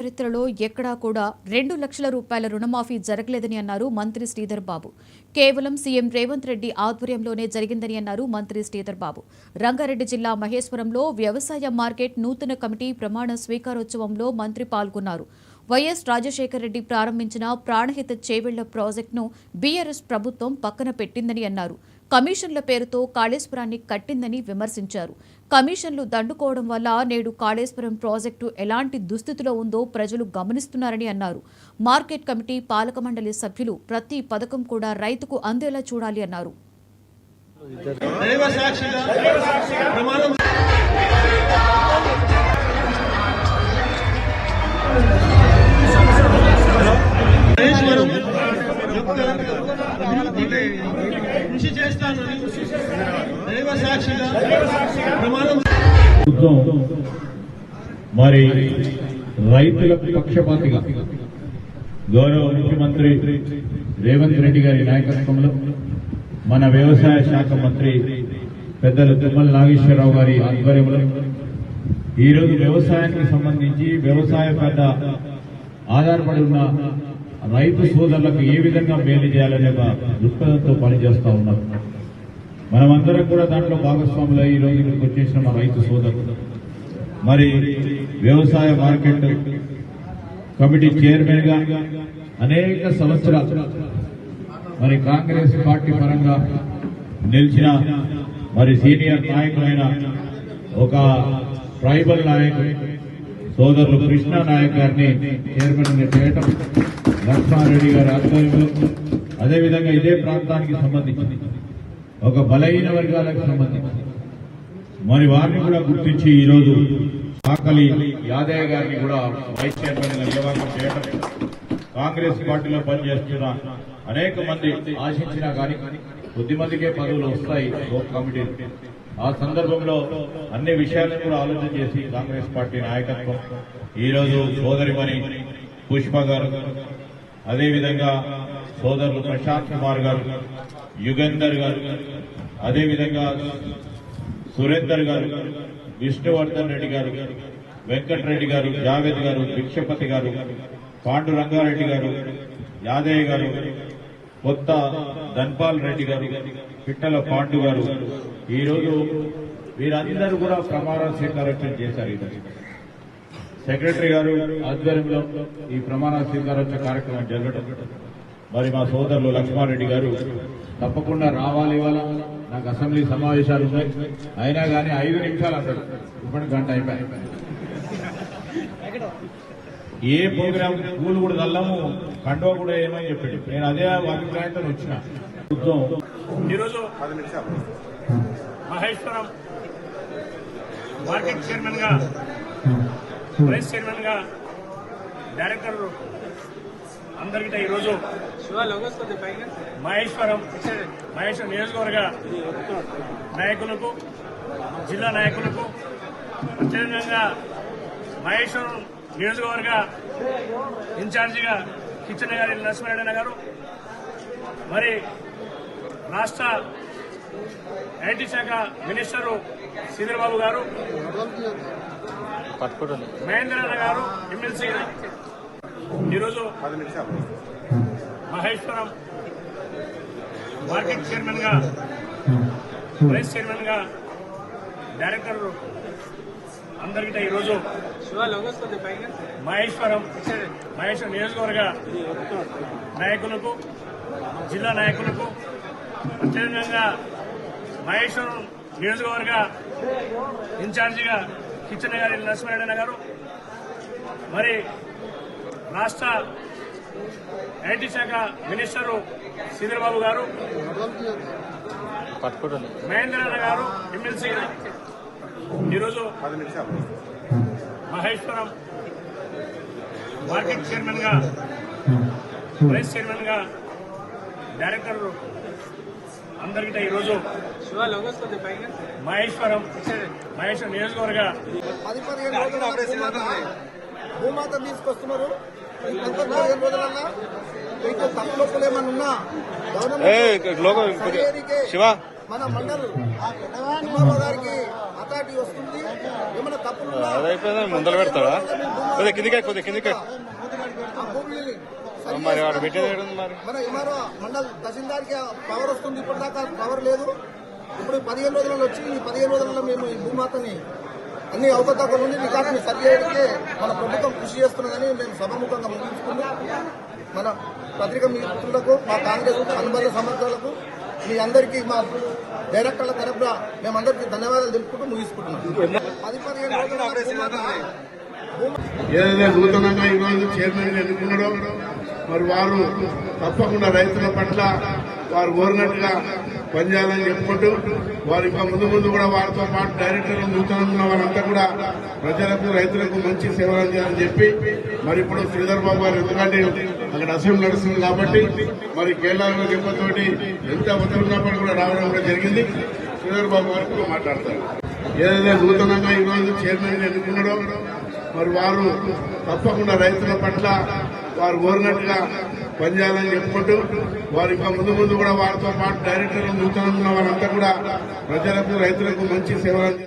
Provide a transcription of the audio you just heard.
చరిత్రలో ఎక్కడా కూడా 2 లక్షల రూపాయల రుణమాఫీ జరగలేదని అన్నారు మంత్రి శ్రీధర్ బాబు. కేవలం సీఎం రేవంత్ రెడ్డి ఆధ్వర్యంలోనే జరిగిందని అన్నారు మంత్రి శ్రీధర్ బాబు. రంగారెడ్డి జిల్లా మహేశ్వరంలో వ్యవసాయ మార్కెట్ నూతన కమిటీ ప్రమాణ స్వీకారోత్సవంలో మంత్రి పాల్గొన్నారు. వైఎస్ రాజశేఖర రెడ్డి ప్రారంభించిన ప్రాణహిత చేవెళ్ల ప్రాజెక్టును బీఆర్ఎస్ ప్రభుత్వం పక్కన పెట్టిందని అన్నారు. కమిషన్ల పేరుతో కాళేశ్వరాన్ని కట్టిందని విమర్శించారు. కమిషన్లు దండుకోవడం వల్ల నేడు కాళేశ్వరం ప్రాజెక్టు ఎలాంటి దుస్థితిలో ఉందో ప్రజలు గమనిస్తున్నారని అన్నారు. మార్కెట్ కమిటీ పాలక మండలి సభ్యులు ప్రతి పథకం కూడా రైతుకు అందేలా చూడాలి అన్నారు. కృషి చేస్తాను దైవ సాక్షిగా మరి రైతుల పక్షపాతిగా గౌరవ ముఖ్యమంత్రి రేవంత్ రెడ్డి గారి నాయకత్వంలో మన వ్యవసాయ శాఖ మంత్రి పెద్దలు తుమ్మల నాగేశ్వరరావు గారి ఆధ్వర్యంలో ఈరోజు వ్యవసాయానికి సంబంధించి వ్యవసాయ పట్ల ఆధారపడి ఉన్న రైతు సోదరులకు ఏ విధంగా మేలు చేయాలనే ఒక దృక్పథంతో పనిచేస్తూ ఉన్నారు. మనమందరం కూడా దాంట్లో భాగస్వాములు ఈ రోజు ఇక్కడికి వచ్చేసిన మా రైతు సోదరులు. మరి వ్యవసాయ మార్కెట్ కమిటీ చైర్మన్ గా అనేక సంవత్సరాలు మరి కాంగ్రెస్ పార్టీ పరంగా నిలిచిన మరి సీనియర్ నాయకులైన ఒక ట్రైబల్ నాయకుడు సోదరులు కృష్ణ నాయక్ గారిని చైర్మన్ గా చేయటం, లక్ష్మారెడ్డి గారి ఆధ్వర్యంలో అదేవిధంగా ఇదే ప్రాంతానికి సంబంధించి ఒక బలహీన వర్గాలకు సంబంధించి మరి వారిని కూడా గుర్తించి ఈరోజు ఆకలి యాదయ్య గారిని కూడా వైస్ చైర్మన్ గా నియామకం చేయడం, కాంగ్రెస్ పార్టీలో పనిచేస్తున్న అనేక మంది ఆశించినా కానీ కొద్ది మందికే పదవులు వస్తాయి కమిటీ. ఆ సందర్భంలో అన్ని విషయాలను కూడా ఆలోచన చేసి కాంగ్రెస్ పార్టీ నాయకత్వం ఈరోజు సోదరిమణి పుష్ప గారు, అదేవిధంగా సోదరులు ప్రశాంత్ కుమార్ గారు, యుగంధర్ గారు, అదేవిధంగా సురేందర్ గారు, విష్ణువర్ధన్ రెడ్డి గారు, వెంకటరెడ్డి గారు, జావేద్ గారు, భిక్షపతి గారు, పాండు రంగారెడ్డి గారు, యాదయ్య గారు, కొత్త ధన్పాల్ రెడ్డి గారు, పిట్టల పాండు గారు, ఈరోజు వీరందరూ కూడా ప్రమాణ స్వీకారోత్సవం చేశారు. సెక్రటరీ గారు ఆధ్వర్యంలో ఈ ప్రమాణ స్వీకారోత్సవ కార్యక్రమం జరగడం, మరి మా సోదరులు లక్ష్మారెడ్డి గారు తప్పకుండా రావాలి, ఇవాళ నాకు అసెంబ్లీ సమావేశాలు ఉన్నాయి, అయినా కానీ 5 నిమిషాలు అంటాడు, ఇప్పటి గంట అయిపోయి. ఏ ప్రోగ్రామ్ స్కూల్ కూడా చల్లము, కండవ కూడా ఏమని చెప్పాడు. నేను అదే అభిప్రాయంతో వచ్చిన. ఈరోజు మహేశ్వరం మార్కెట్ చైర్మన్ గా, వైస్ చైర్మన్ గా, డైరెక్టర్ అందరికీ ఈరోజు మహేశ్వరం నియోజకవర్గ నాయకులకు, జిల్లా నాయకులకు, అత్యధికంగా మహేశ్వరం నియోజకవర్గ ఇన్ఛార్జిగా కిచెన్ గారి నరసింహారెడ్డి గారు, మరి రాష్ట్ర ఐటీ శాఖ మినిస్టరు శ్రీధర్ బాబు గారు, మహేంద్రన్న గారు, ఎమ్మెల్సీ ఈరోజు మహేశ్వరం మార్కెట్ చైర్మన్ గా, వైస్ చైర్మన్ గా, డైరెక్టర్ అందరికీ ఈరోజు మహేశ్వరం నియోజకవర్గ నాయకులకు, జిల్లా నాయకులకు, అత్యధికంగా మహేశ్వరం నియోజకవర్గ ఇన్ఛార్జిగా కిచెన్ గారి నరసింహారెడ్డి గారు, మరి రాష్ట్ర ఐటీ శాఖ మినిస్టరు శ్రీధర్ బాబు గారు, మహేంద్రన్న గారు, ఎమ్మెల్సీ ఈరోజు మహేశ్వరం మార్కెట్ చైర్మన్ గా, వైస్ చైర్మన్ గా, డైరెక్టర్ అందరికీ ఈరోజు మహేశ్వరం నియోజకవర్గ భూమాత తీసుకొస్తున్నారు. 15 రోజులన్నా మీకు తప్పులు ఏమన్నా ఉన్నా మన మండల్ ఎంఆర్ఓ గారికి అథారిటీ వస్తుంది. ఏమైనా తప్పులు ఉన్నా అదైపోయిందా ముందర పెడతాడా కొద్దిగా కిందికి ఆ భూమిని సరి మరి వాడు పెట్టేది మరి మన ఎంఆర్ఓ మండల్ తహసీల్దార్కి పవర్ వస్తుంది. ఇప్పటిదాకా పవర్ లేదు. ఇప్పుడు 15 రోజులలో వచ్చి ఈ 15 రోజులలో మేము ఈ భూమాతని అన్ని అవకతవకల నుండి రికార్డుని సరి చేయడానికే మన ప్రభుత్వం కృషి చేస్తున్నదని మేము సభాముఖంగా ముగించుకున్నాం. మన పత్రిక మిత్రులకు, మా కాంగ్రెస్ అనుబంధ సమర్థులకు, మీ అందరికీ మా డైరెక్టర్ల తరఫున మేమందరికీ ధన్యవాదాలు తెలుపుకుంటూ ముగించుకుంటున్నాం. 10-15 రోజుల ఏదైతే నూతనంగా ఈరోజు చైర్మన్ ఎన్నుకున్నాడో మరి వారు తప్పకుండా రైతుల పట్ల వారు కోరినట్టుగా పనిచేయాలని చెప్పుకుంటూ వారు ఇంకా ముందు కూడా వారితో పాటు డైరెక్టర్లు నూతనంగా వారంతా కూడా ప్రజలకు రైతులకు మంచి సేవలు చేయాలని చెప్పి మరి ఇప్పుడు శ్రీధర్ బాబు గారు ఎందుకంటే అక్కడ అసెంబ్లీ నడుస్తుంది కాబట్టి మరి కేరళలో చెప్పతోటి ఎంత ఒత్తిడి ఉన్నప్పుడు కూడా రావడం కూడా జరిగింది. శ్రీధర్ బాబు గారు కూడా మాట్లాడతారు. ఏదైతే నూతనంగా ఈరోజు చైర్మన్ ఎన్నుకున్నాడో మరి వారు తప్పకుండా రైతుల పట్ల వారు కోరినట్టుగా పనిచేయాలని చెప్పుకుంటూ వారు ఇంకా ముందు కూడా వారితో పాటు డైరెక్టర్లు నూతనంగా వారంతా కూడా ప్రజలకు రైతులకు మంచి సేవలు